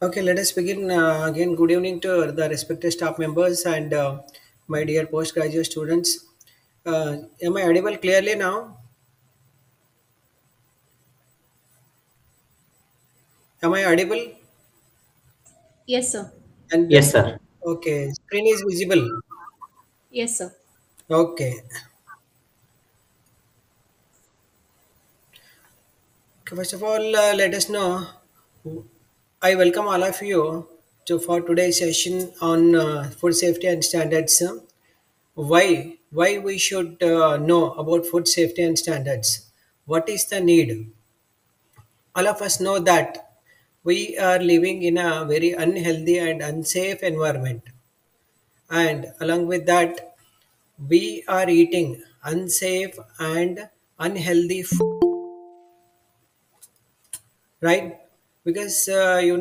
Okay, let us begin again. Good evening to the respected staff members and my dear postgraduate students. Am I audible clearly now? Am I audible? Yes, sir. And Yes, sir. okay, screen is visible. Yes, sir. Okay. Okay, first of all, let us know. I welcome all of you to for today's session on food safety and standards. Why we should know about food safety and standards? What is the need? All of us know that we are living in a very unhealthy and unsafe environment, and along with that we are eating unsafe and unhealthy food, right? Because that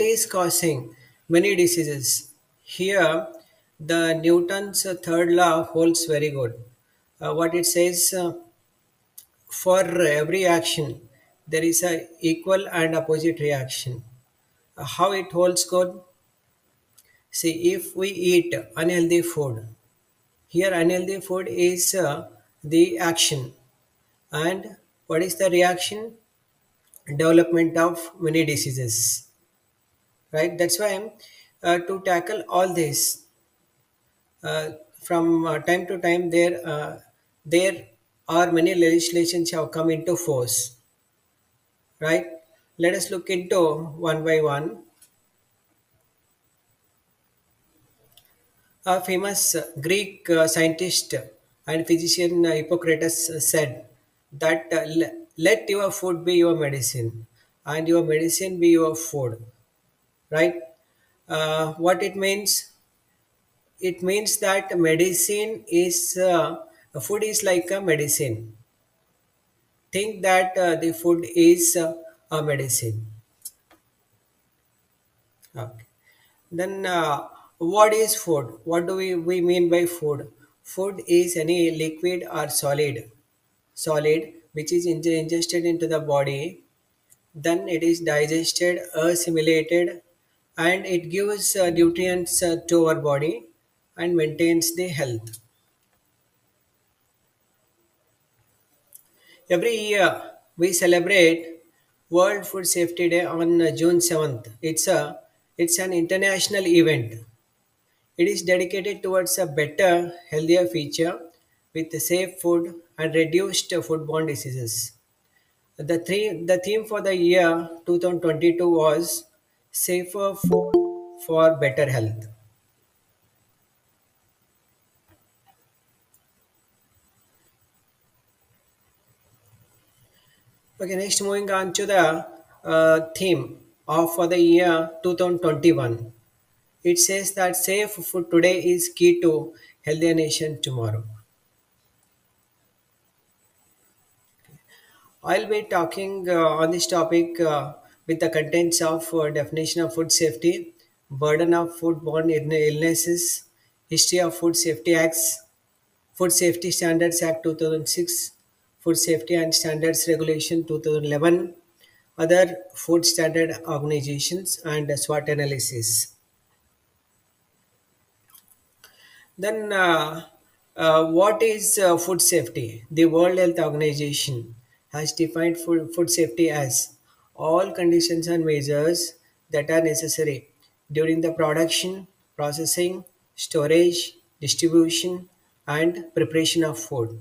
is causing many diseases. Here the Newton's third law holds very good. What it says, for every action there is a equal and opposite reaction. How it holds good? See, if we eat unhealthy food, here unhealthy food is the action, and what is the reaction? Development of many diseases, right? That's why to tackle all this, from time to time, there are many legislations have come into force, right? Let us look into one by one. A famous Greek scientist and physician Hippocrates said that let your food be your medicine and your medicine be your food, right? What it means? It means that medicine is food is like a medicine. Think that the food is a medicine. Okay. Then, what is food? What do we mean by food? Food is any liquid or solid which is ingested into the body. Then it is digested, assimilated, and it gives nutrients to our body and maintains the health. Every year we celebrate World Food Safety Day on June 7th. It's an international event. It is dedicated towards a better, healthier future with safe food and reduced foodborne diseases. The theme for the year 2022 was Safer Food for Better Health. Okay, next moving on to the theme of for the year 2021. It says that safe food today is key to healthier nation tomorrow. I'll be talking on this topic with the contents of definition of food safety, burden of foodborne illnesses, history of food safety acts, Food Safety Standards Act 2006, Food Safety and Standards Regulation 2011, other food standard organizations, and SWOT analysis. Then, what is food safety? The World Health Organization has defined food safety as all conditions and measures that are necessary during the production, processing, storage, distribution, and preparation of food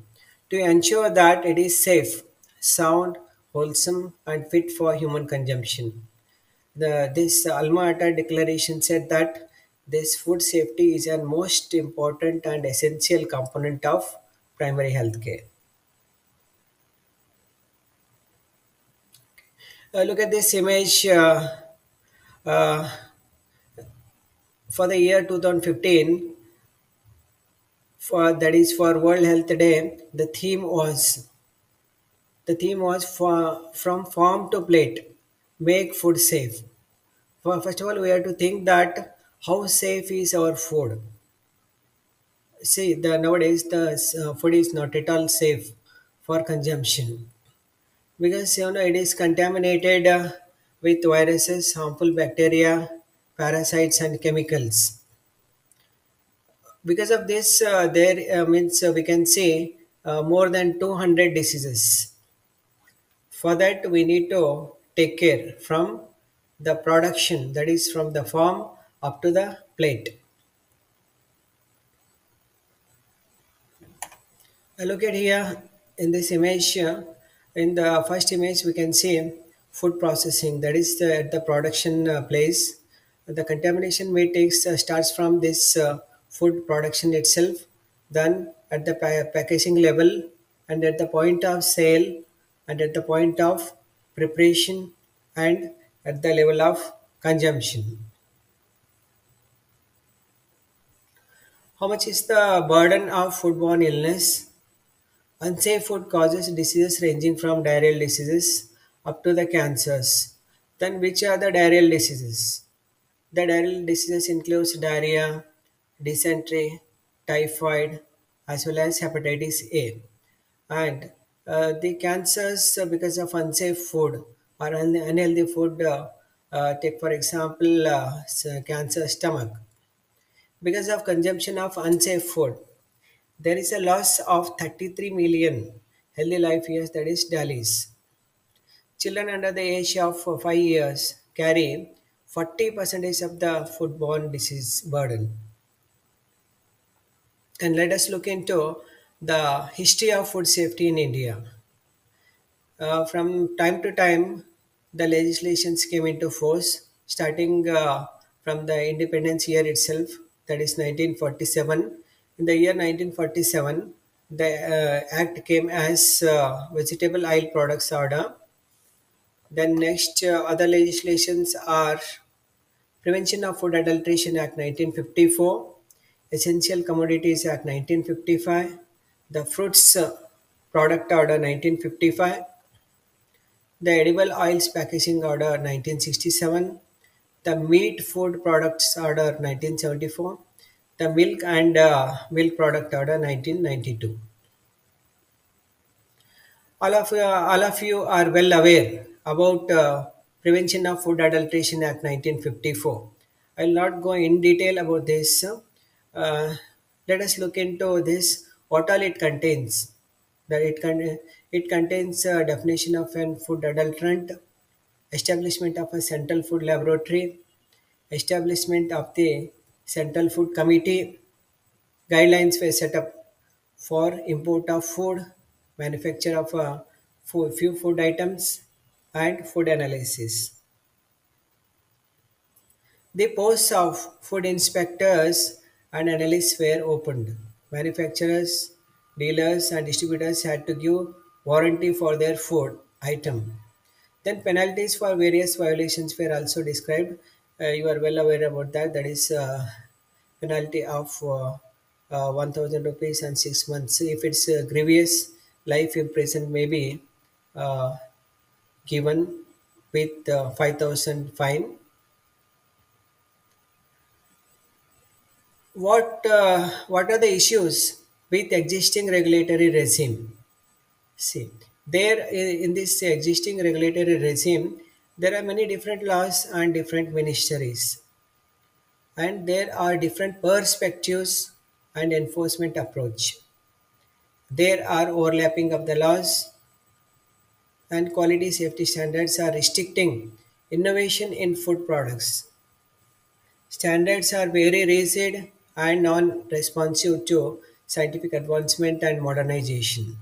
to ensure that it is safe, sound, wholesome, and fit for human consumption. This Alma Ata declaration said that this food safety is a most important and essential component of primary health care. Look at this image uh, for the year 2015, for that is for World Health Day. The theme was for, from farm to plate, make food safe. First of all, we have to think that how safe is our food. See, the nowadays the food is not at all safe for consumption because it is contaminated with viruses, harmful bacteria, parasites, and chemicals. Because of this, there means we can say more than 200 diseases. For that, we need to take care from the production, that is from the farm up to the plate. Look at here in this image. In the first image, we can see food processing. That is the production place. The contamination may takes starts from this food production itself. Then at the packaging level, and at the point of sale, and at the point of preparation, and at the level of consumption. How much is the burden of foodborne illness? Unsafe food causes diseases ranging from diarrheal diseases up to the cancers. Then which are the diarrheal diseases? The diarrheal diseases includes diarrhea, dysentery, typhoid, as well as hepatitis A. And the cancers because of unsafe food or unhealthy food, take for example cancer stomach. Because of consumption of unsafe food, there is a loss of 33 million healthy life years, that is DALYs. Children under the age of 5 years carry 40% of the foodborne disease burden. And let us look into the history of food safety in India. From time to time, the legislations came into force, starting from the independence year itself, that is 1947. In the year 1947, the act came as Vegetable Oil Products Order. Then next, other legislations are Prevention of Food Adulteration Act 1954, Essential Commodities Act 1955, the Fruits Product Order 1955, the Edible Oils Packaging Order 1967, the Meat Food Products Order 1974, the Milk and Milk Product Order 1992. All of you are well aware about Prevention of Food Adulteration Act 1954. I will not go in detail about this. Let us look into this. What all it contains? That it contains a definition of an food adulterant, establishment of a central food laboratory, establishment of the Central Food Committee, guidelines were set up for import of food, manufacture of few food items, and food analysis. The posts of food inspectors and analysts were opened. Manufacturers, dealers, and distributors had to give warranty for their food item. Then penalties for various violations were also described. You are well aware about that. That is penalty of 1,000 rupees and 6 months. If it's grievous, life imprisonment may be uh, given with 5,000 fine. What are the issues with existing regulatory regime? See, there in this existing regulatory regime, there are many different laws and different ministries, and there are different perspectives and enforcement approach. There are overlapping of the laws, and quality safety standards are restricting innovation in food products. Standards are very rigid and non-responsive to scientific advancement and modernization.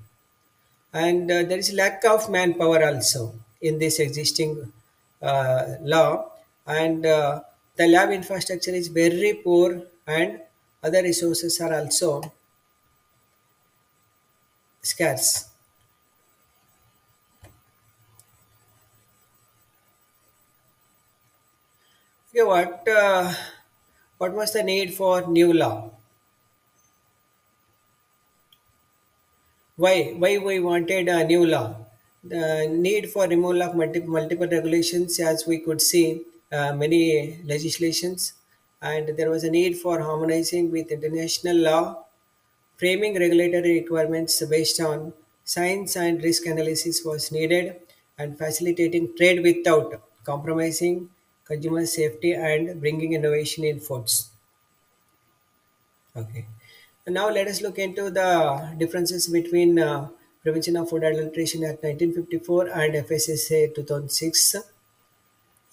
And there is lack of manpower also in this existing law, and the lab infrastructure is very poor, and other resources are also scarce. Okay, what was the need for new law? Why we wanted a new law? The need for removal of multiple regulations, as we could see many legislations, and there was a need for harmonizing with international law, framing regulatory requirements based on science and risk analysis was needed, and facilitating trade without compromising consumer safety and bringing innovation in foods. Okay. And now let us look into the differences between Prevention of Food Adulteration Act 1954 and FSSA 2006.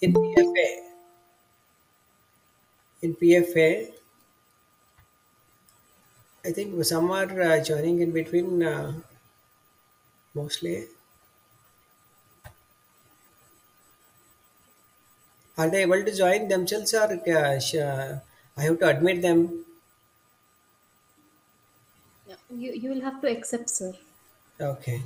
In PFA, in PFA, I think some are joining in between mostly. Are they able to join themselves or I have to admit them? Yeah. You will have to accept, sir. Okay.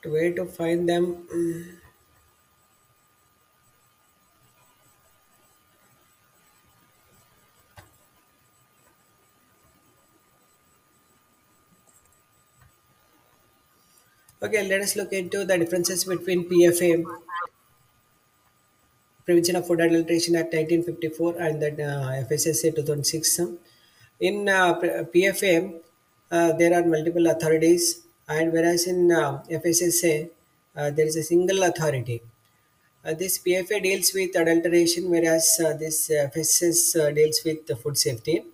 Where to find them? Okay, let us look into the differences between PFA, Prevention of Food Adulteration Act 1954, and the FSSA 2006. In PFA, there are multiple authorities, and whereas in FSSA, there is a single authority. This PFA deals with adulteration, whereas this FSS deals with the food safety.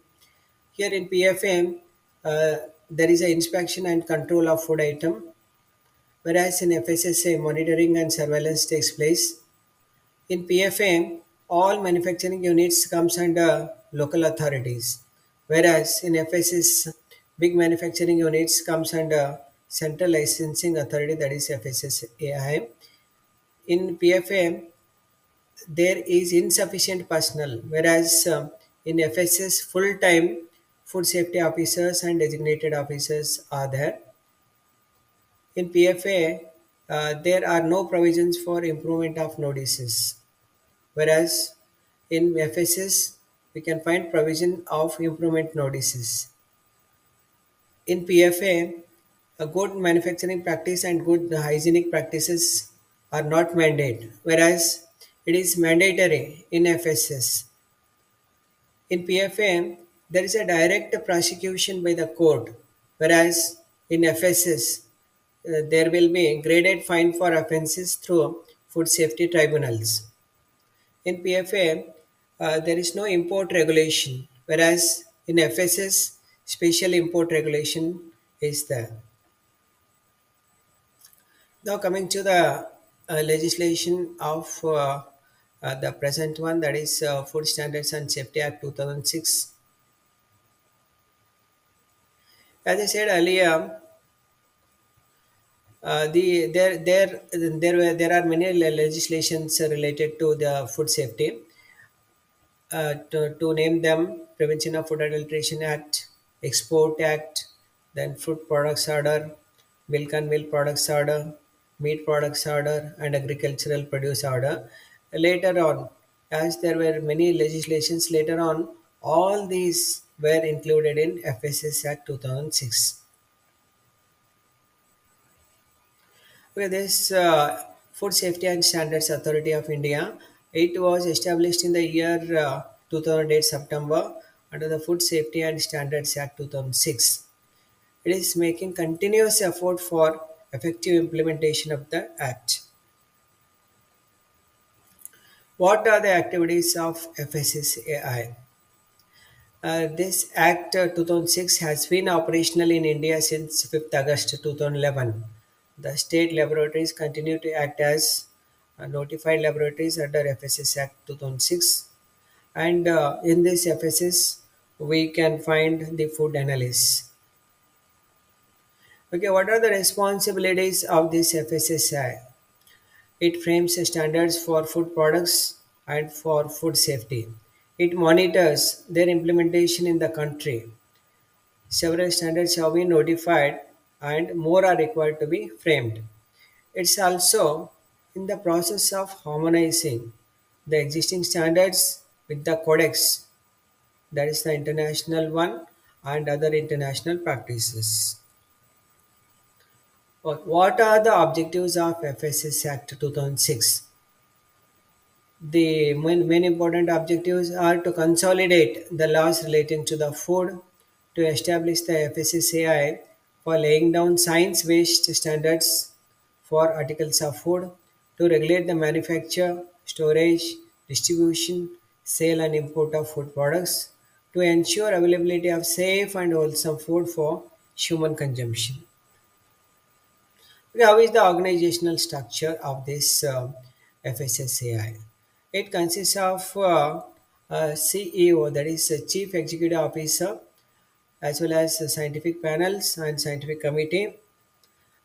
Here in PFA, there is an inspection and control of food item, whereas in FSSA, monitoring and surveillance takes place. In PFA, all manufacturing units comes under local authorities, whereas in FSS, big manufacturing units comes under Central Licensing Authority, that is FSSAI. In PFA, there is insufficient personnel, whereas in FSS, full-time food safety officers and designated officers are there. In PFA, there are no provisions for improvement of notices, whereas in FSS, we can find provision of improvement notices. In PFA, a good manufacturing practice and good hygienic practices are not mandated, whereas it is mandatory in FSS. In PFA, there is a direct prosecution by the court, whereas in FSS, there will be graded fine for offences through food safety tribunals. In PFA, there is no import regulation, whereas in FSS, special import regulation is there. Now, coming to the legislation of the present one, that is Food Standards and Safety Act 2006. As I said earlier, there are many legislations related to the food safety. To name them: Prevention of Food Adulteration Act, Export Act, then Food Products Order, Milk and Milk Products Order, Meat Products Order, and Agricultural Produce Order. Later on, as there were many legislations later on, all these were included in FSS Act 2006. Okay, this Food Safety and Standards Authority of India, it was established in the year 2008 September under the Food Safety and Standards Act 2006. It is making continuous effort for effective implementation of the Act. What are the activities of FSSAI? This Act 2006 has been operational in India since 5th August 2011. The state laboratories continue to act as notified laboratories under FSS Act 2006, and in this FSS we can find the food analysts. Okay, what are the responsibilities of this FSSI? It frames standards for food products and for food safety. It monitors their implementation in the country. Several standards have been notified and more are required to be framed. It's also in the process of harmonizing the existing standards with the codex, that is the international one, and other international practices. What are the objectives of FSS Act 2006? The main important objectives are to consolidate the laws relating to the food, to establish the FSSAI for laying down science-based standards for articles of food, to regulate the manufacture, storage, distribution, sale and import of food products, to ensure availability of safe and wholesome food for human consumption. Okay, how is the organizational structure of this FSSAI? It consists of a CEO, that is a Chief Executive Officer, as well as scientific panels and scientific committee.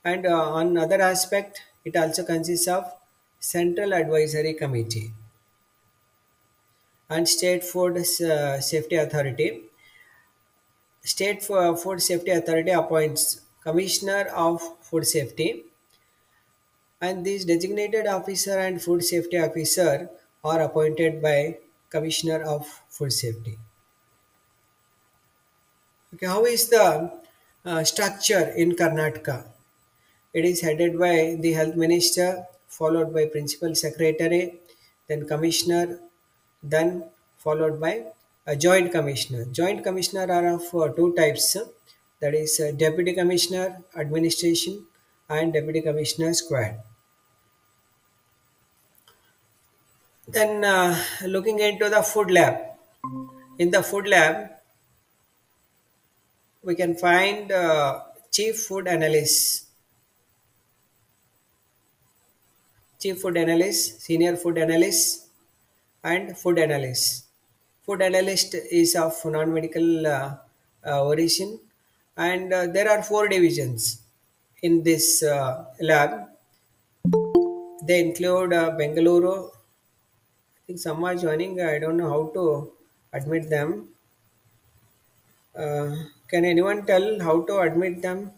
And on other aspect, it also consists of Central Advisory Committee and State Food Safety Authority. Food Safety Authority appoints Commissioner of Food Safety, and these designated officer and food safety officer are appointed by Commissioner of Food Safety. Okay, how is the structure in Karnataka? It is headed by the health minister, followed by principal secretary, then commissioner, then followed by a joint commissioner. Joint commissioner are of two types, that is deputy commissioner administration and deputy commissioner squad. Then looking into the food lab. In the food lab, we can find chief food analyst, senior food analyst, and food analyst. Food analyst is of non-medical origin, and there are four divisions in this lab. They include Bengaluru. I think some are joining. I don't know how to admit them. Can anyone tell how to admit them?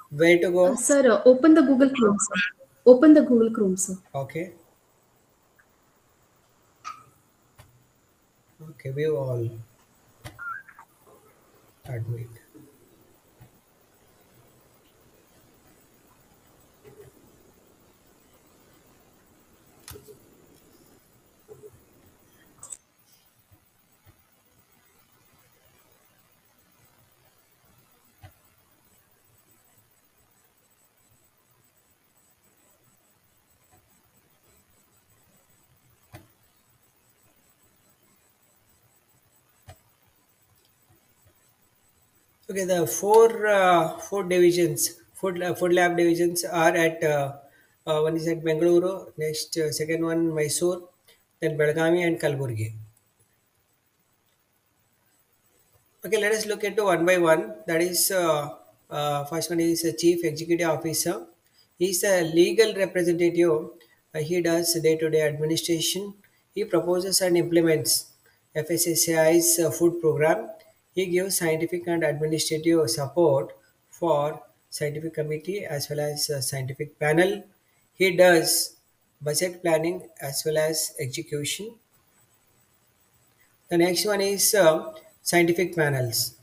Where to go? Sir, open the Google Chrome, sir. Open the Google Chrome, sir. Okay. Okay, we all admit. Okay, the food lab divisions are at one is at Bengaluru, next second one Mysore, then Belgavi and Kalburgi. Okay, let us look into one by one. That is, first one is a chief executive officer. He is a legal representative. He does day-to-day administration. He proposes and implements FSSAI's food program. He gives scientific and administrative support for scientific committee as well as scientific panel. He does budget planning as well as execution. The next one is scientific panels.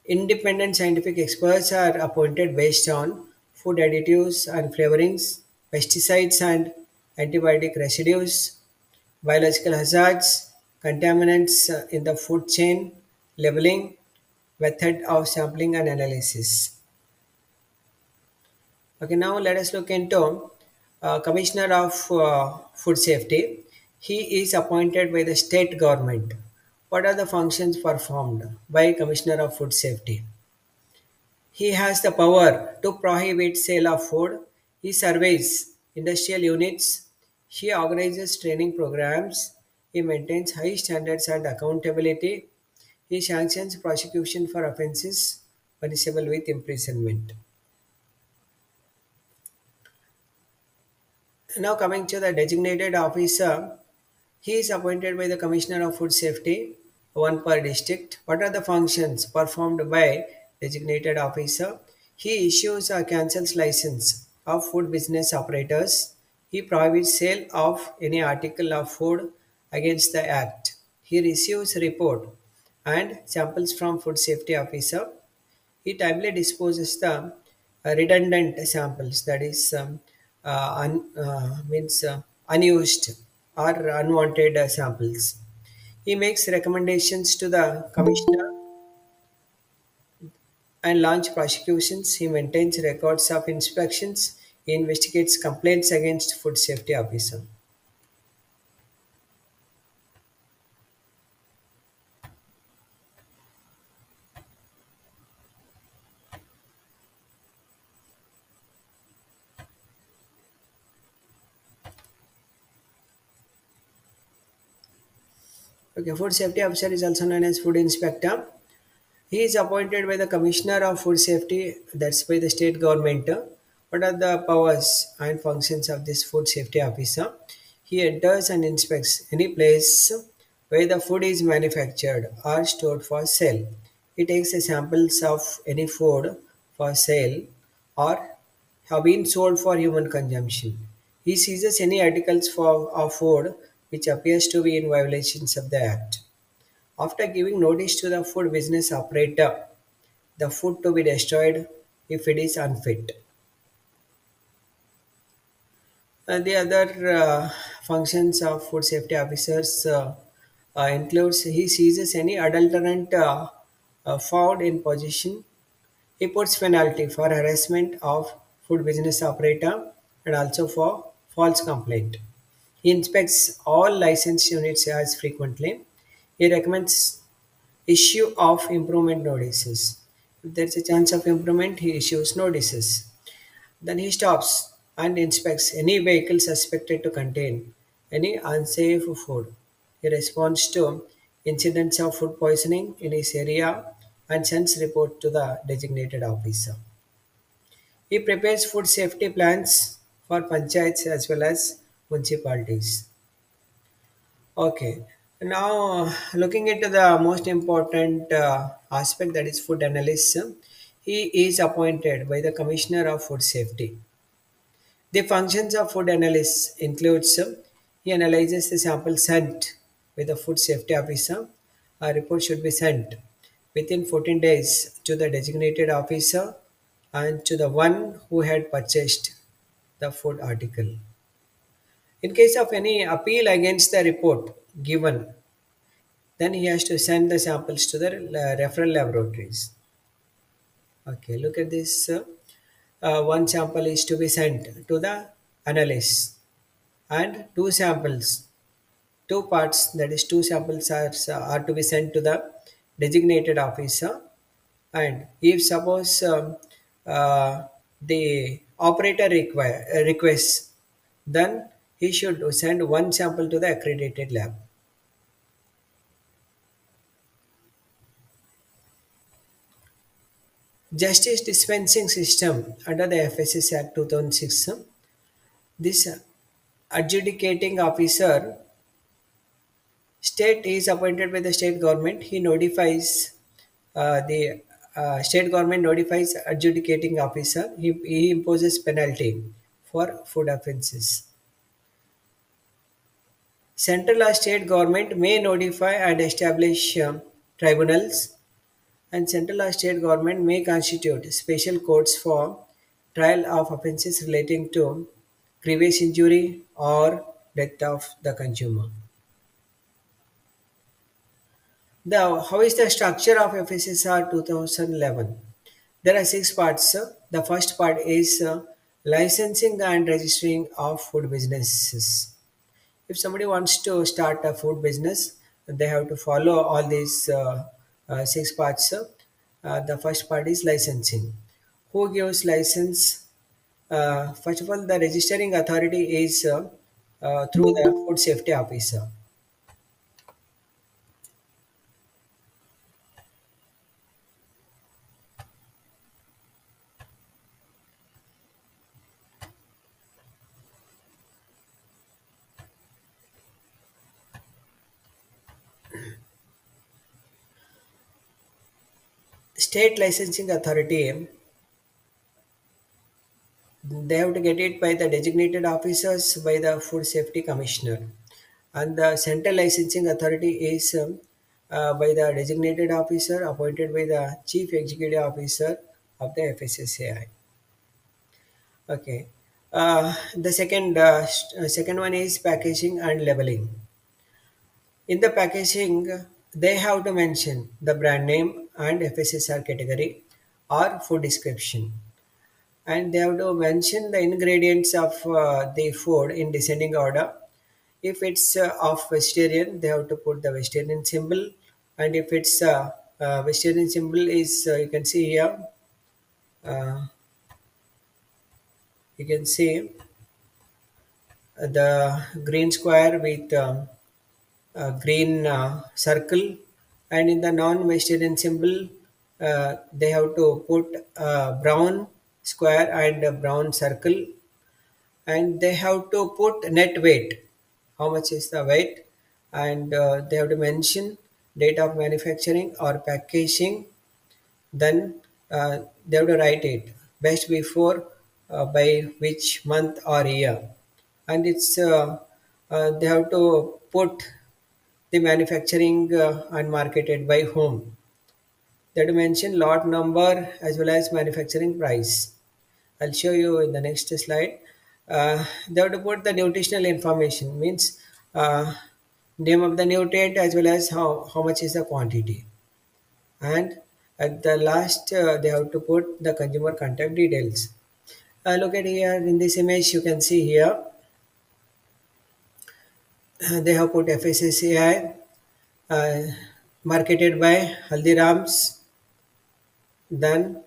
Independent scientific experts are appointed based on food additives and flavorings, pesticides and antibiotic residues, biological hazards, contaminants in the food chain, labeling, method of sampling and analysis. Okay, now let us look into Commissioner of Food Safety. He is appointed by the state government. What are the functions performed by Commissioner of Food Safety? He has the power to prohibit sale of food. He surveys industrial units. He organizes training programs. He maintains high standards and accountability. He sanctions prosecution for offences punishable with imprisonment. Now coming to the designated officer, he is appointed by the Commissioner of Food Safety, one per district. What are the functions performed by designated officer? He issues or cancels license of food business operators. He prohibits sale of any article of food against the Act. He receives report and samples from food safety officer. He timely disposes the redundant samples, that is means unused or unwanted samples. He makes recommendations to the commissioner and launch prosecutions. He maintains records of inspections. He investigates complaints against food safety officer. Okay, food safety officer is also known as food inspector. He is appointed by the Commissioner of Food Safety, that's by the state government. What are the powers and functions of this food safety officer? He enters and inspects any place where the food is manufactured or stored for sale. He takes the samples of any food for sale or have been sold for human consumption. He seizes any articles of food which appears to be in violations of the act. After giving notice to the food business operator, the food to be destroyed if it is unfit. The other functions of food safety officers includes he seizes any adulterant found in possession. He puts penalty for harassment of food business operator and also for false complaint. He inspects all licensed units as frequently. He recommends issue of improvement notices. If there's a chance of improvement, he issues notices. Then he stops and inspects any vehicle suspected to contain any unsafe food. He responds to incidents of food poisoning in his area and sends report to the designated officer. He prepares food safety plans for panchayats as well as municipalities. Okay. Now, looking into the most important aspect, that is food analyst, he is appointed by the Commissioner of Food Safety. The functions of food analyst includes he analyzes the sample sent with the food safety officer. A report should be sent within 14 days to the designated officer and to the one who had purchased the food article. In case of any appeal against the report given, then he has to send the samples to the referral laboratories. Okay, look at this. One sample is to be sent to the analyst, and two samples, two parts, that is two samples are to be sent to the designated officer. And if suppose the operator requests, then he should send one sample to the accredited lab. Justice dispensing system under the FSS Act 2006. This adjudicating officer, state is appointed by the state government. He notifies the state government notifies adjudicating officer. He imposes penalty for food offences. Central or state government may notify and establish tribunals, and central or state government may constitute special courts for trial of offences relating to grievous injury or death of the consumer. How is the structure of FSSR 2011? There are six parts. The first part is licensing and registering of food businesses. If somebody wants to start a food business, they have to follow all these six parts. The first part is licensing. Who gives license? First of all, the registering authority is through the food safety officer. State licensing authority, they have to get it by the designated officers by the food safety commissioner, and the central licensing authority is by the designated officer appointed by the chief executive officer of the FSSAI. Okay. The second one is packaging and labeling. In the packaging, they have to mention the brand name and FSSR category or food description, and they have to mention the ingredients of the food in descending order. If it's of vegetarian, they have to put the vegetarian symbol, and if it's vegetarian symbol is you can see here. Uh, you can see the green square with green circle, and in the non-vegetarian symbol they have to put brown square and a brown circle, and they have to put net weight, how much is the weight, and they have to mention date of manufacturing or packaging. Then they have to write it best before by which month or year, and it's they have to put the manufacturing and marketed by whom. They have to mention lot number as well as manufacturing price. I'll show you in the next slide. They have to put the nutritional information, means name of the nutrient as well as how much is the quantity. And at the last, they have to put the consumer contact details. Look at here in this image, you can see here they have put FSSAI, uh, marketed by Haldirams. Then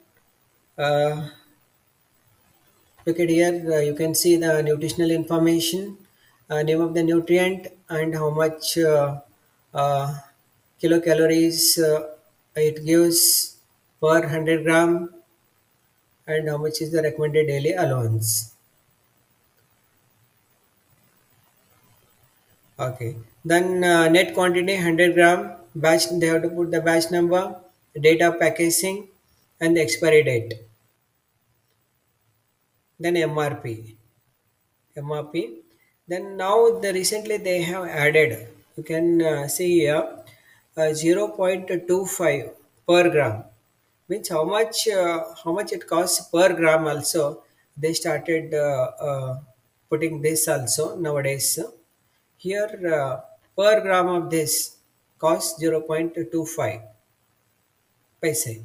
uh, look at here, you can see the nutritional information, name of the nutrient, and how much uh, kilocalories it gives per 100 gram, and how much is the recommended daily allowance. Okay. Then net quantity 100 gram, batch, they have to put the batch number, date of packaging, and the expiry date. Then MRP. MRP. Then now the recently they have added, you can see here 0.25 per gram, means how much it costs per gram also. They started putting this also nowadays. Here per gram of this costs 0.25 paise.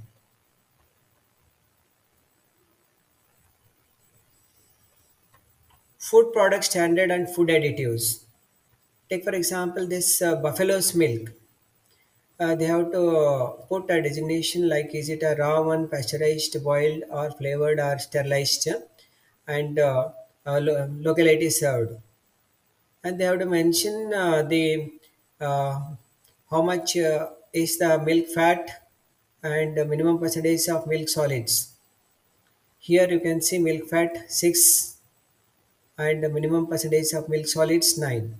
Food product standard and food additives. Take for example this buffalo's milk. They have to put a designation like is it a raw one, pasteurized, boiled, or flavored, or sterilized, and locality served. And they have to mention the uh, how much is the milk fat and the minimum percentage of milk solids. Here you can see milk fat 6 and the minimum percentage of milk solids 9.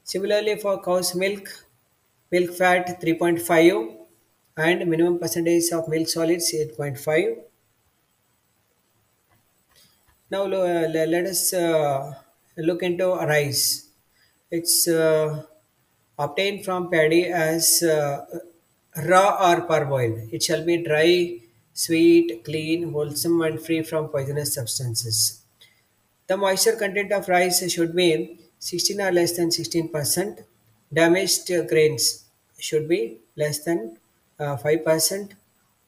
Similarly for cow's milk, milk fat 3.5 and minimum percentage of milk solids 8.5. Now let us look into rice. It's obtained from paddy as raw or parboiled. It shall be dry, sweet, clean, wholesome, and free from poisonous substances. The moisture content of rice should be 16 or less than 16%. Damaged grains should be less than 5%.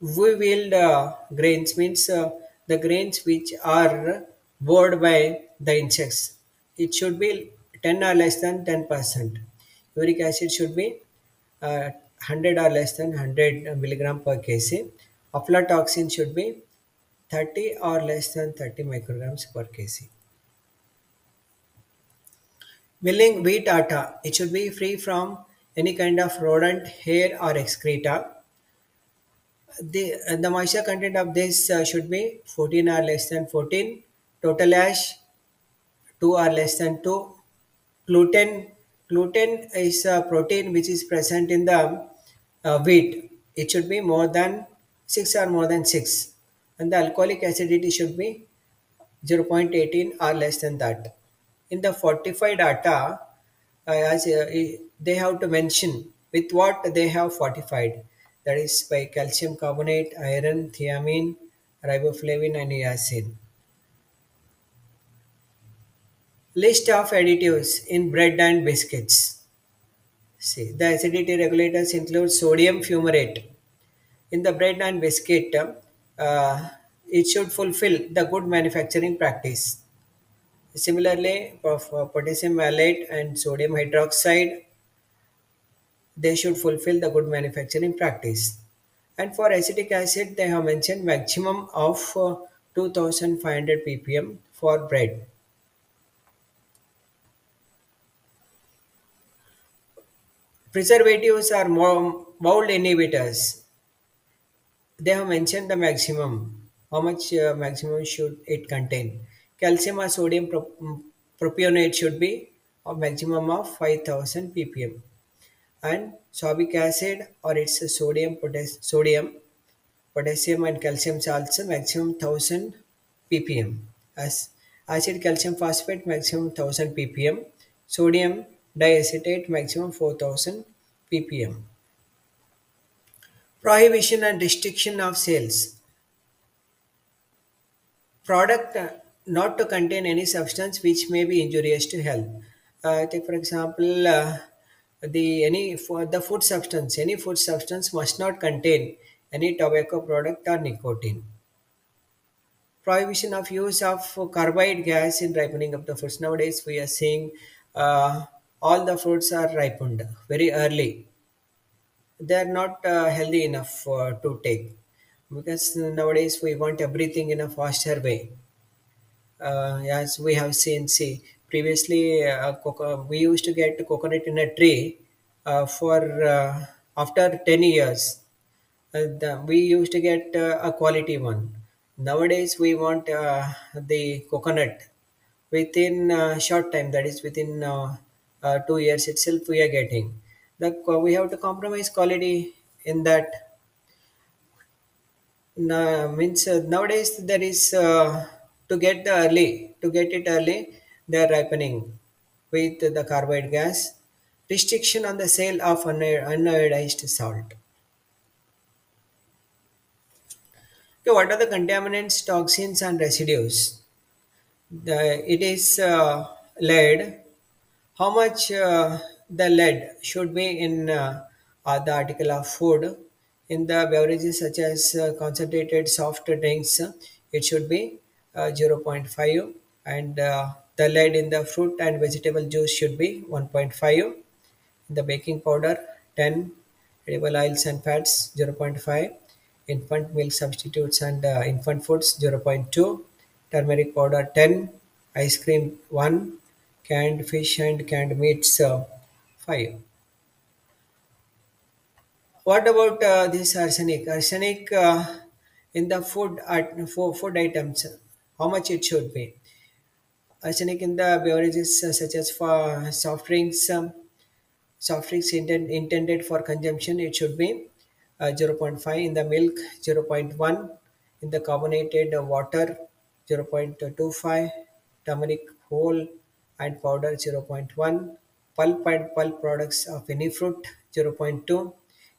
Weevilled grains means the grains which are bored by the insects. It should be 10 or less than 10%. Uric acid should be 100 or less than 100 milligram per kg. Aflatoxin should be 30 or less than 30 micrograms per kg. Milling wheat atta, it should be free from any kind of rodent, hair, or excreta. The moisture content of this should be 14 or less than 14. Total ash 2 or less than 2. Gluten, gluten is a protein which is present in the wheat. It should be more than 6 or more than 6. And the alcoholic acidity should be 0.18 or less than that. In the fortified data, they have to mention with what they have fortified. That is by calcium carbonate, iron, thiamine, riboflavin, and niacin. List of additives in bread and biscuits. See, the acidity regulators include sodium fumarate. In the bread and biscuit, it should fulfill the good manufacturing practice. Similarly, for potassium malate and sodium hydroxide, they should fulfill the good manufacturing practice. And for acetic acid, they have mentioned maximum of 2500 ppm for bread. Preservatives are more mold inhibitors. They have mentioned the maximum. How much maximum should it contain? Calcium or sodium propionate should be a maximum of 5000 ppm. And sorbic acid or its sodium, potassium and calcium salts maximum 1000 ppm. As acid calcium phosphate maximum 1000 ppm. Sodium diacetate maximum 4000 ppm. Prohibition and restriction of sales. Product not to contain any substance which may be injurious to health. Take for example, the any for the food substance. Any food substance must not contain any tobacco product or nicotine. Prohibition of use of carbide gas in ripening of the fruits. Nowadays, we are seeing all the fruits are ripened very early. They are not healthy enough to take because nowadays we want everything in a faster way. As we have seen, see, previously we used to get coconut in a tree for after 10 years. We used to get a quality one. Nowadays, we want the coconut within short time, that is within 2 years itself, we are getting. We have to compromise quality in that. Means nowadays there is to get it early, they are ripening with the carbide gas. Restriction on the sale of uniodized salt. Okay, what are the contaminants, toxins, and residues? It is lead. How much the lead should be in the article of food? In the beverages such as concentrated soft drinks, it should be zero point 0.5, and the lead in the fruit and vegetable juice should be 1.5. The baking powder 10, edible oils and fats 0 0.5, infant milk substitutes and infant foods 0 0.2, turmeric powder 10, ice cream 1, canned fish and canned meats 5. What about this arsenic? Arsenic in the for food items, how much it should be? Arsenic in the beverages such as for soft drinks intended for consumption, it should be zero point 0.5. In the milk, zero point 0.1. In the carbonated water, 0.25. Turmeric whole and powder, zero point 0.1. Pulp and pulp products of any fruit, zero point 0.2.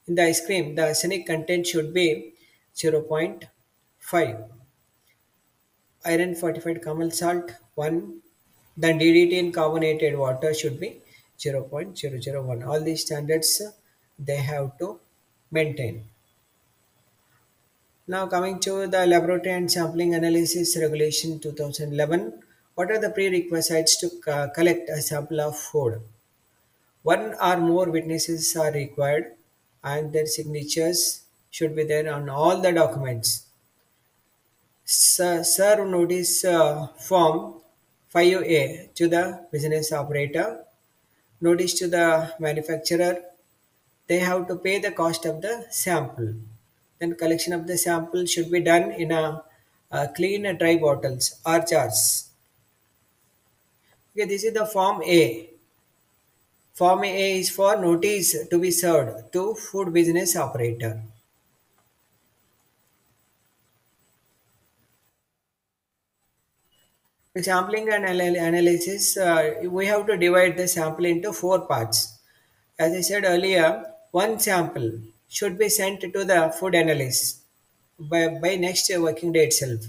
In the ice cream, the arsenic content should be zero point 0.5. Iron fortified camel salt 1. Then DDT in carbonated water should be 0.001. All these standards they have to maintain. Now coming to the laboratory and sampling analysis regulation 2011. What are the prerequisites to collect a sample of food? One or more witnesses are required and their signatures should be there on all the documents. Serve notice form 5A to the business operator. Notice to the manufacturer. They have to pay the cost of the sample. Then collection of the sample should be done in a clean dry bottles or jars. Okay, this is the form A. Form A is for notice to be served to food business operator. Sampling and analysis, we have to divide the sample into four parts. As I said earlier, one sample should be sent to the food analyst by next working day itself.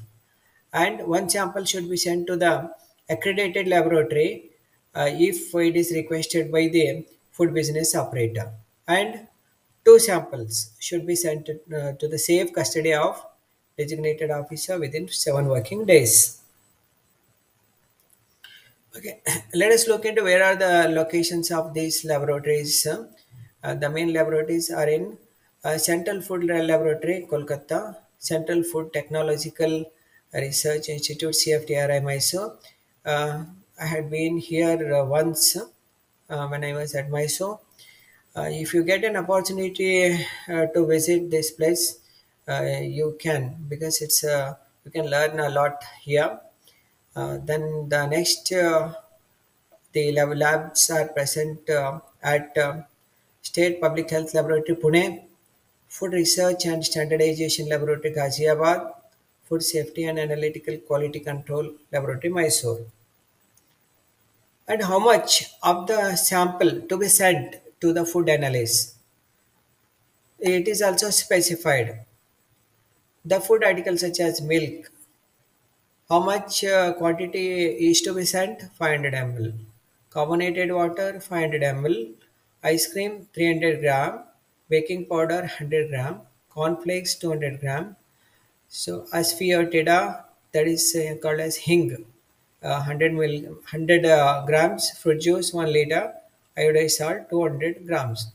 And one sample should be sent to the accredited laboratory if it is requested by the food business operator, and two samples should be sent to the safe custody of designated officer within 7 working days. Okay, let us look into where are the locations of these laboratories. The main laboratories are in Central Food Laboratory, Kolkata, Central Food Technological Research Institute, CFTRI, Mysore. I had been here once when I was at Mysore. If you get an opportunity to visit this place, you can, because you can learn a lot here. Then the next the labs are present at State Public Health Laboratory Pune, Food Research and Standardization Laboratory Ghaziabad, Food Safety and Analytical Quality Control Laboratory Mysore. And how much of the sample to be sent to the food analyst? It is also specified. The food articles such as milk, how much quantity is to be sent? 500 ml. Carbonated water 500 ml. Ice cream 300 gram. Baking powder 100 gram. Cornflakes 200 gram. So asphyotida, that is called as hing, 100 grams. Fruit juice 1 liter. Iodized salt 200 grams.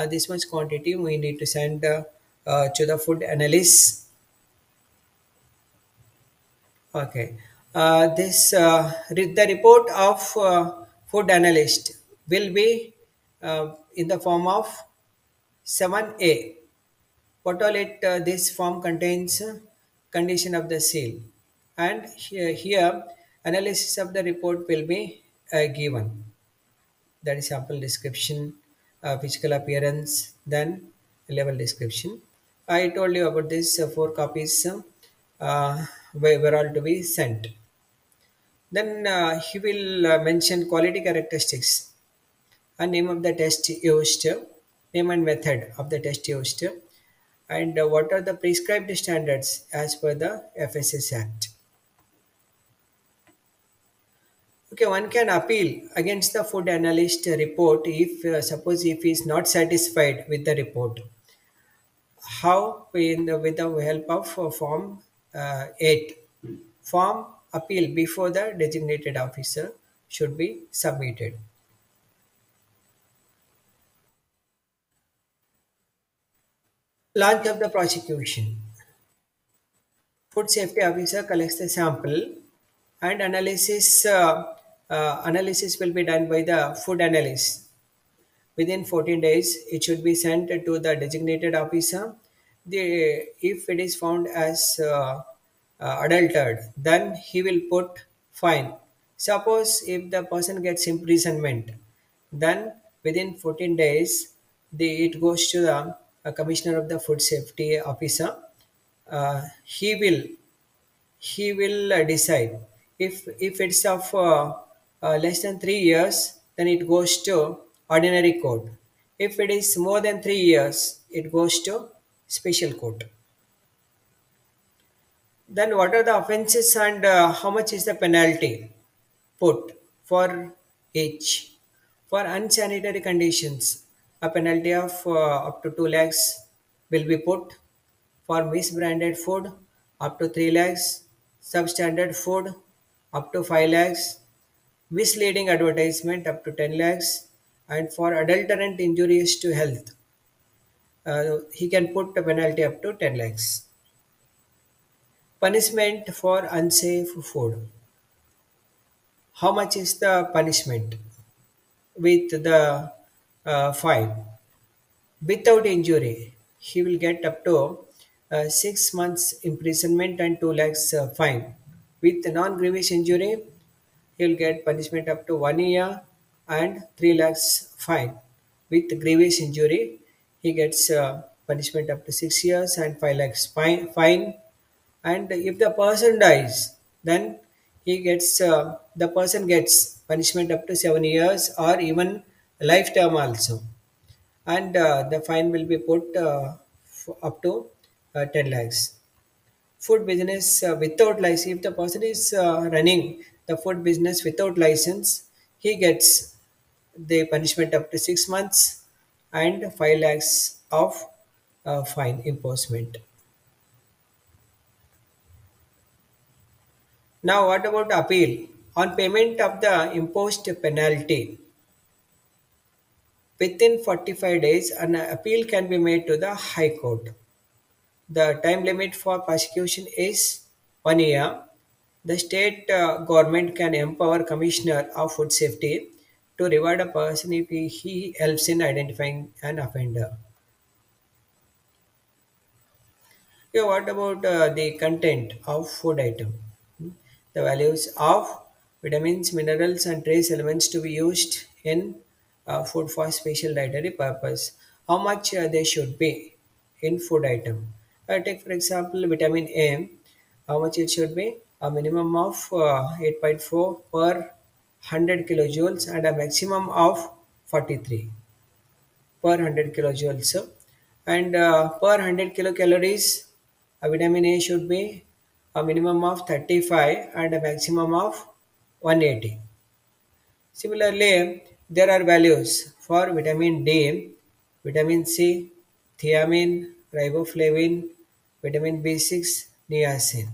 This much quantity we need to send to the food analyst. Okay. The report of food analyst will be in the form of 7A. What all this form contains? Condition of the seal, and here analysis of the report will be given. That is sample description, physical appearance, then level description. I told you about this 4 copies were all to be sent. Then he will mention quality characteristics, a name of the test used, name and method of the test used, and what are the prescribed standards as per the FSS Act. Okay, one can appeal against the food analyst report if suppose if he is not satisfied with the report. How? With the help of Form 8. Form appeal before the designated officer should be submitted. Launch of the prosecution. Food safety officer collects the sample, and analysis will be done by the food analyst. Within 14 days, it should be sent to the designated officer. If it is found as adulterated, then he will put fine. Suppose if the person gets imprisonment, then within 14 days, it goes to the commissioner of the food safety officer. He will decide if it's of less than 3 years, then it goes to ordinary court. If it is more than 3 years, it goes to special court. Then what are the offenses, and how much is the penalty put for each? For unsanitary conditions, a penalty of up to 2 lakhs will be put. For misbranded food, up to 3 lakhs. Substandard food, up to 5 lakhs. Misleading advertisement, up to 10 lakhs. And for adulterant injurious to health, he can put a penalty up to 10 lakhs. Punishment for unsafe food. How much is the punishment with the fine? Without injury, he will get up to 6 months imprisonment and 2 lakhs fine. With non-grievous injury, he will get punishment up to 1 year and 3 lakhs fine. With grievous injury, he gets punishment up to 6 years and 5 lakhs fine. And if the person dies, then the person gets punishment up to 7 years or even lifetime also, and the fine will be put up to 10 lakhs. Food business without license, if the person is running the food business without license, he gets the punishment up to 6 months and 5 lakhs of fine imposement. Now, what about appeal? On payment of the imposed penalty, within 45 days, an appeal can be made to the High Court. The time limit for prosecution is 1 year. The state government can empower Commissioner of Food Safety to reward a person if he helps in identifying an offender. Yeah, what about the content of food item? The values of vitamins, minerals, and trace elements to be used in food for special dietary purpose. How much they should be in food item? Take for example vitamin A. How much it should be? A minimum of 8.4 per 100 kilojoules and a maximum of 43 per 100 kilojoules. And per 100 kilocalories, a vitamin A should be a minimum of 35 and a maximum of 180. Similarly, there are values for vitamin D, vitamin C, thiamine, riboflavin, vitamin B6, niacin.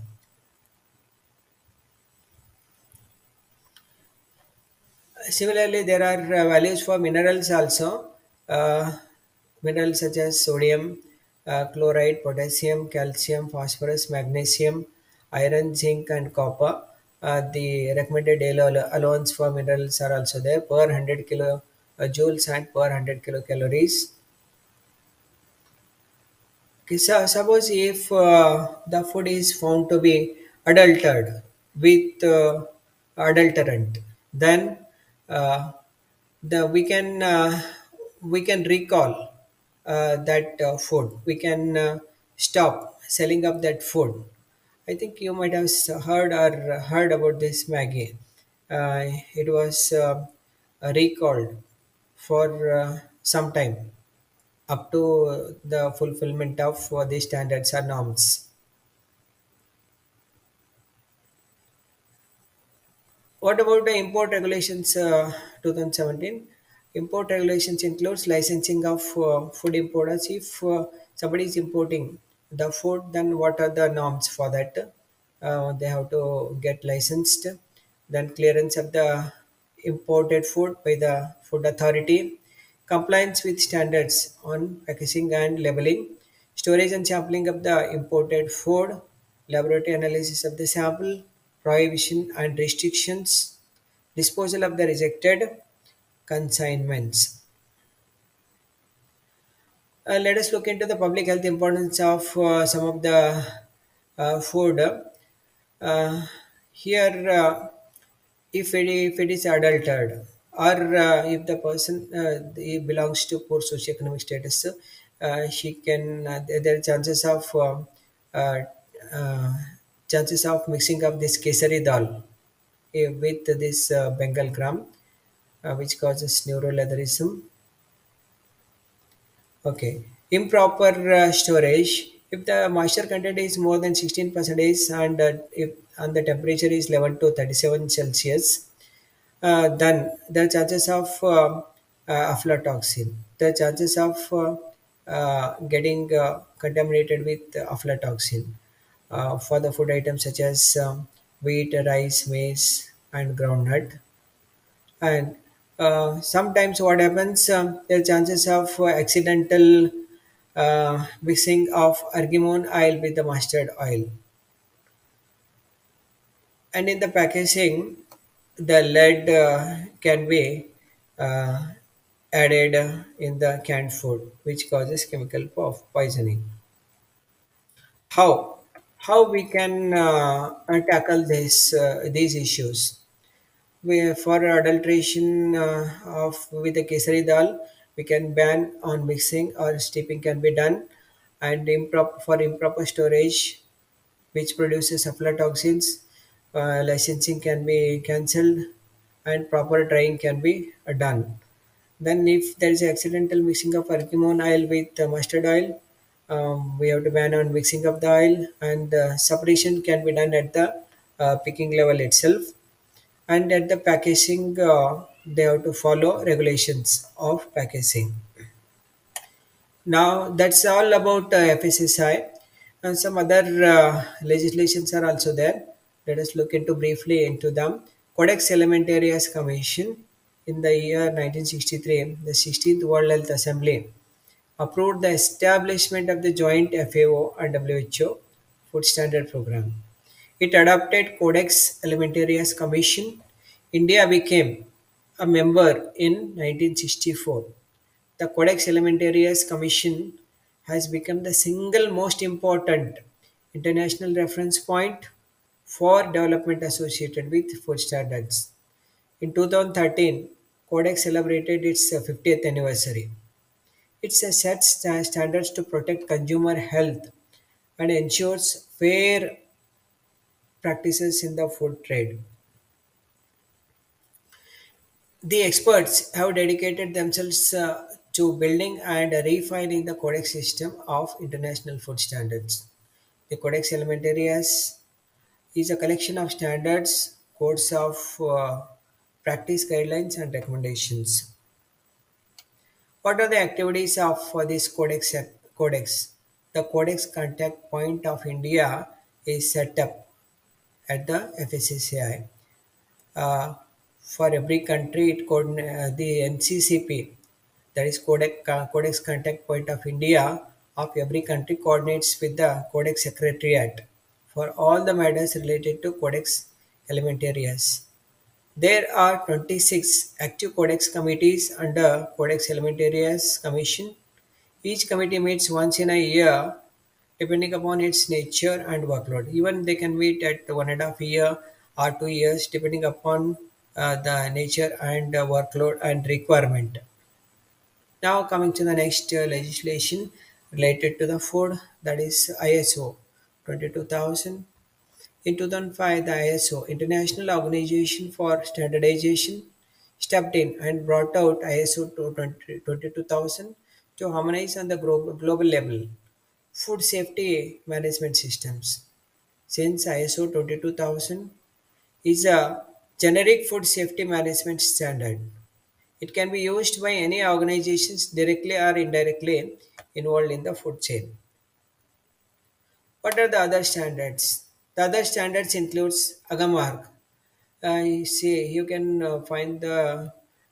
Similarly, there are values for minerals also. Uh, Minerals such as sodium, chloride, potassium, calcium, phosphorus, magnesium, iron, zinc, and copper. The recommended daily allowance for minerals are also there per 100 kilo joules and per 100 kilocalories. Okay, so suppose if the food is found to be adulterated with adulterant, then uh, we can recall that food. We can stop selling up that food. I think you might have heard about this Maggie. It was recalled for some time up to the fulfillment of the standards or norms. What about the import regulations 2017? Import regulations includes licensing of food importers. If somebody is importing the food, then what are the norms for that? They have to get licensed. Then clearance of the imported food by the food authority, compliance with standards on packaging and labeling, storage and sampling of the imported food, laboratory analysis of the sample, prohibition and restrictions, disposal of the rejected consignments. Let us look into the public health importance of some of the food. Uh, Here, if it is adulterated or if the person he belongs to poor socioeconomic status, she can there are uh, uh, chances of mixing up this kesari dal with this bengal gram, which causes neuroleatherism. Okay. Improper storage. If the moisture content is more than 16% and if and the temperature is 11 to 37 Celsius, then the chances of aflatoxin, the chances of getting contaminated with aflatoxin for the food items such as wheat, rice, maize, and groundnut. And sometimes what happens, there are chances of accidental mixing of argemone oil with the mustard oil. And in the packaging, the lead can be uh, added in the canned food, which causes chemical poisoning. How? How we can tackle these issues? For adulteration of with the kesari dal, we can ban on mixing or steeping can be done, and improper storage, which produces aflatoxins, licensing can be cancelled, and proper drying can be done. Then, if there is accidental mixing of argemone oil with mustard oil, we have to ban on mixing of the oil, and separation can be done at the picking level itself. and at the packaging they have to follow regulations of packaging. Now that's all about FSSI, and some other legislations are also there. Let us look into briefly into them. Codex Alimentarius Commission in the year 1963, the 16th World Health Assembly approved the establishment of the joint FAO and WHO Food Standard Program. It adopted Codex Alimentarius Commission. India became a member in 1964. The Codex Alimentarius Commission has become the single most important international reference point for development associated with food standards. In 2013, Codex celebrated its 50th anniversary. It sets standards to protect consumer health and ensures fair practices in the food trade. The experts have dedicated themselves to building and refining the Codex system of international food standards. The Codex Alimentarius is a collection of standards, codes of practice guidelines, and recommendations. What are the activities of this codex? The Codex contact point of India is set up at the FSSAI. Uh, for every country, the NCCP, that is Codex Contact Point of India, of every country coordinates with the Codex Secretariat for all the matters related to Codex Alimentarius. There are 26 active Codex committees under Codex Alimentarius Commission. Each committee meets once in a year depending upon its nature and workload. Even they can meet at 1.5 year or 2 years depending upon the nature and workload and requirement. Now coming to the next legislation related to the food, that is ISO 22000. In 2005, the ISO, International Organization for Standardization, stepped in and brought out ISO 22000 to harmonize on the global level food safety management systems. Since ISO 22000 is a generic food safety management standard, it can be used by any organizations directly or indirectly involved in the food chain. What are the other standards? The other standards includes Agamark. You see, you can find the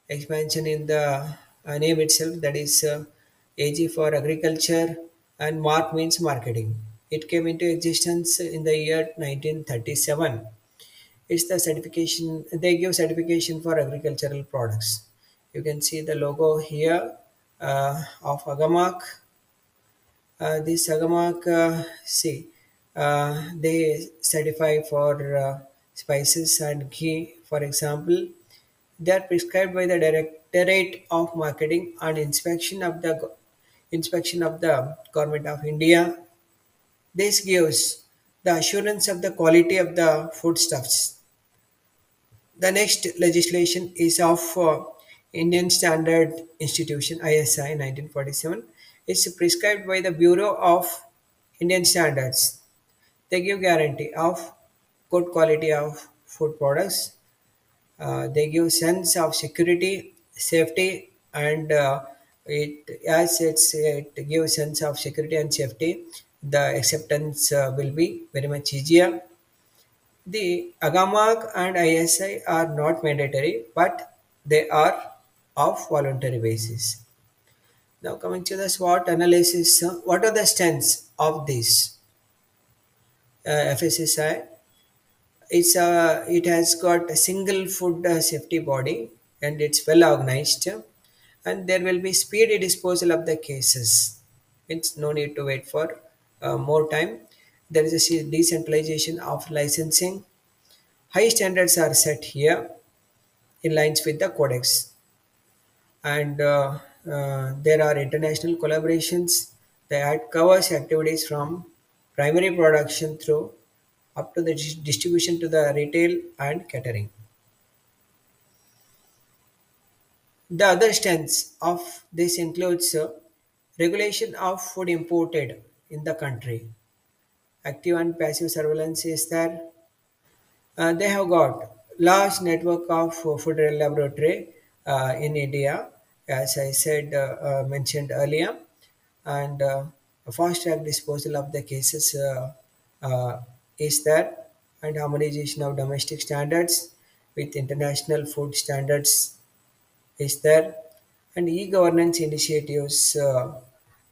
expansion in the name itself, that is AG for agriculture, and mark means marketing. It came into existence in the year 1937. It's the certification, they give certification for agricultural products. You can see the logo here of Agamark. This Agamark, they certify for spices and ghee, for example. They are prescribed by the Directorate of Marketing and Inspection of the Government of India. This gives the assurance of the quality of the foodstuffs. The next legislation is of Indian Standard Institution ISI 1947. It's prescribed by the Bureau of Indian Standards. They give guarantee of good quality of food products. They give sense of security, safety, and it gives sense of security and safety. The acceptance will be very much easier. The Agamark and ISI are not mandatory, but they are of voluntary basis. Now coming to the SWOT analysis, what are the strengths of this FSSI? It has got a single food safety body and it's well organized, and there will be speedy disposal of the cases. It's no need to wait for more time. There is a decentralization of licensing. High standards are set here in lines with the codex, and there are international collaborations. The act covers activities from primary production through up to the distribution to the retail and catering. The other strengths of this includes regulation of food imported in the country. Active and passive surveillance is there. They have got large network of food laboratory in India, as I said mentioned earlier, and a fast track disposal of the cases is there, and harmonization of domestic standards with international food standards is there, and e-governance initiatives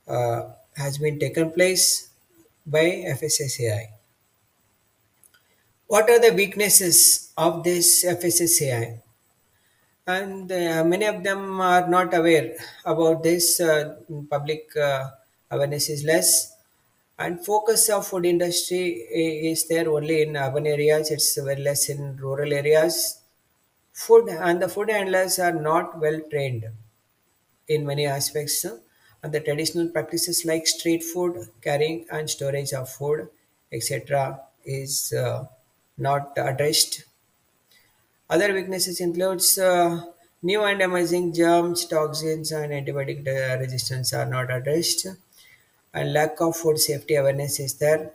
has been taken place by FSSAI. What are the weaknesses of this FSSAI? And many of them are not aware about this. Public awareness is less, and focus of food industry is there only in urban areas. It's very less in rural areas. Food and the food handlers are not well trained in many aspects. And the traditional practices like street food, carrying and storage of food, etc., is not addressed. Other weaknesses includes new and emerging germs, toxins, and antibiotic resistance are not addressed, and lack of food safety awareness is there.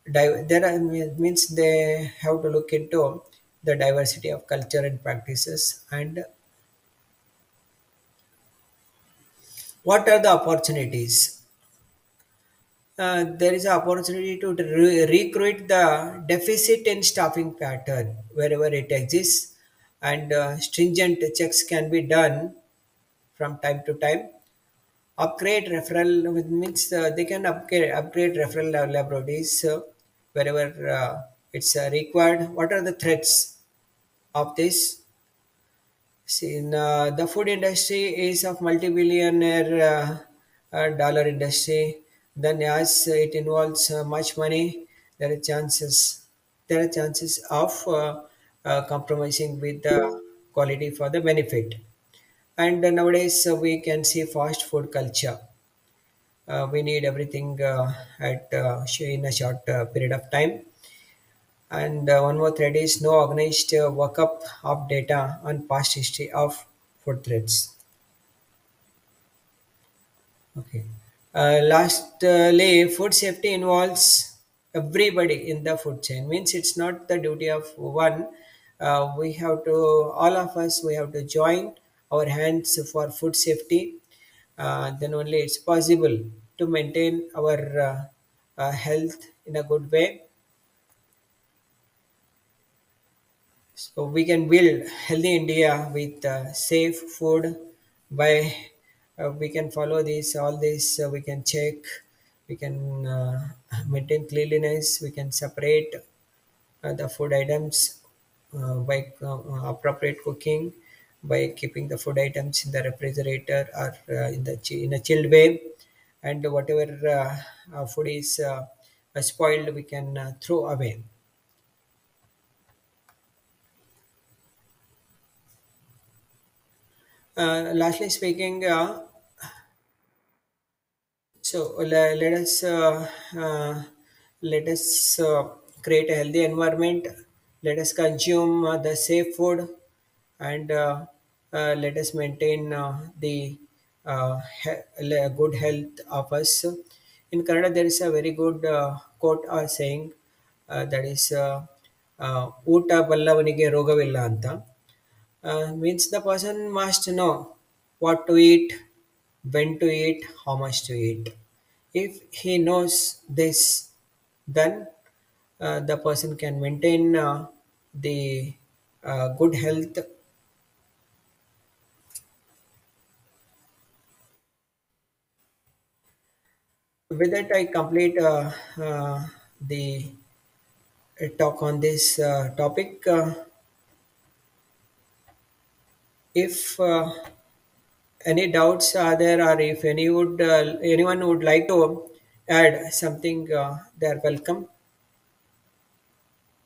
Means they have to look into the diversity of culture and practices, and what are the opportunities. There is an opportunity to recreate the deficit in staffing pattern wherever it exists, and stringent checks can be done from time to time. Upgrade referral means they can upgrade referral laboratories wherever it's required. What are the threats of this? See, the food industry is of multi-billionaire dollar industry. Then, as it involves much money, there are chances of compromising with the quality for the benefit. And nowadays, we can see fast food culture. We need everything in a short period of time. And one more thread is no organized workup of data on past history of food threats. Okay. Lastly, food safety involves everybody in the food chain. Means it's not the duty of one. We have to, all of us, we have to join our hands for food safety. Then only it's possible to maintain our health in a good way. So we can build healthy India with safe food by we can follow this all this we can check, we can maintain cleanliness, we can separate the food items by appropriate cooking, by keeping the food items in the refrigerator or in a chilled way, and whatever food is spoiled we can throw away. Lastly speaking, so let us create a healthy environment. Let us consume the safe food, and let us maintain the good health of us. In Canada, there is a very good quote or saying that is ಊಟ ಬಲ್ಲವನಿಗೆ ರೋಗವಿಲ್ಲ ಅಂತ. Means the person must know what to eat, when to eat, how much to eat. If he knows this, then the person can maintain the good health. With that, I complete the talk on this topic. If any doubts are there, or if anyone would like to add something, they are welcome.